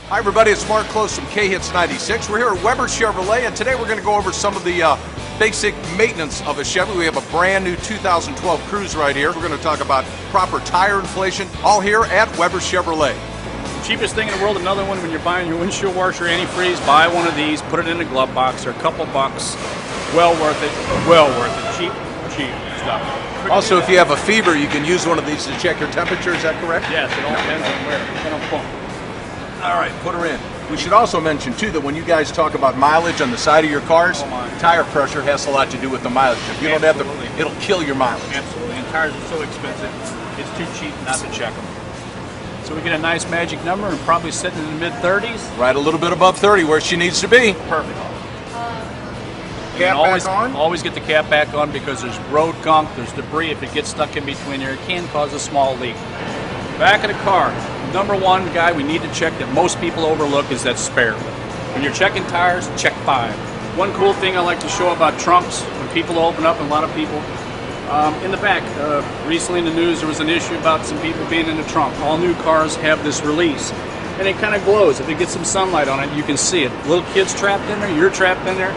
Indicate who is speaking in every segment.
Speaker 1: Hi everybody, it's Mark Klose from K-Hits 96. We're here at Weber Chevrolet, and today we're going to go over some of the basic maintenance of a Chevy. We have a brand new 2012 Cruze right here. We're going to talk about proper tire inflation, all here at Weber Chevrolet.
Speaker 2: The cheapest thing in the world, another one, when you're buying your windshield washer antifreeze, buy one of these, put it in a glove box. They're a couple bucks. Well worth it. Well worth it. Cheap stuff.
Speaker 1: Also, if you have a fever, you can use one of these to check your temperature. Is that correct?
Speaker 2: Yes, it all depends on where. Depends on pump.
Speaker 1: All right, put her in. We should also mention, too, that when you guys talk about mileage on the side of your cars, tire pressure has a lot to do with the mileage. If you don't have the, it'll kill your mileage.
Speaker 2: Absolutely, and tires are so expensive, it's too cheap not to check them. So we get a nice magic number and probably sitting in the mid-30s.
Speaker 1: Right a little bit above 30, where she needs to be.
Speaker 2: Perfect.
Speaker 1: Cap back on?
Speaker 2: Always get the cap back on because there's road gunk, there's debris. If it gets stuck in between there, it can cause a small leak. Back of the car, number one guy we need to check that most people overlook is that spare. When you're checking tires, check 5. One cool thing I like to show about trunks, when people open up, and a lot of people, in the back, recently in the news there was an issue about some people being in the trunk. All new cars have this release, and it kind of glows. If it gets some sunlight on it, you can see it. Little kids trapped in there, you're trapped in there,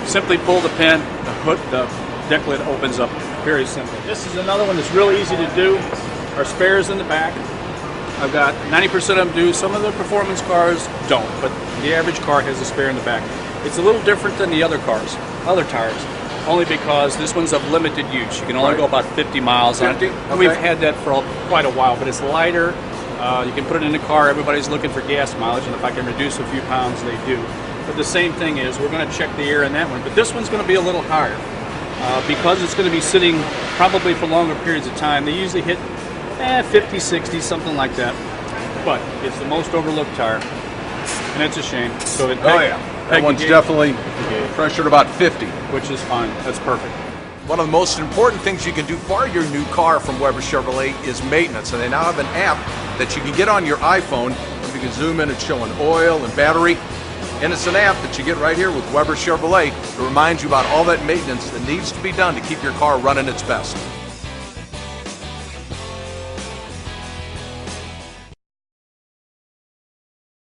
Speaker 2: simply pull the pin, the hood, the deck lid opens up. Very simple. This is another one that's really easy to do. Our spares in the back. I've got 90% of them do. Some of the performance cars don't, but the average car has a spare in the back. It's a little different than the other cars, other tires, only because this one's of limited use. You can only go about 50 miles on it. Okay. We've had that for quite a while, but it's lighter. You can put it in the car. Everybody's looking for gas mileage, and if I can reduce a few pounds, they do. But the same thing is, we're going to check the air in that one, but this one's going to be a little higher. Because it's going to be sitting probably for longer periods of time. They usually hit 50, 60, something like that. But it's the most overlooked tire, and it's a shame. So
Speaker 1: that one's definitely pressured about 50.
Speaker 2: Which is fine. That's perfect.
Speaker 1: One of the most important things you can do for your new car from Weber Chevrolet is maintenance. And they now have an app that you can get on your iPhone. You can zoom in, it's showing oil and battery. And it's an app that you get right here with Weber Chevrolet. It reminds you about all that maintenance that needs to be done to keep your car running its best.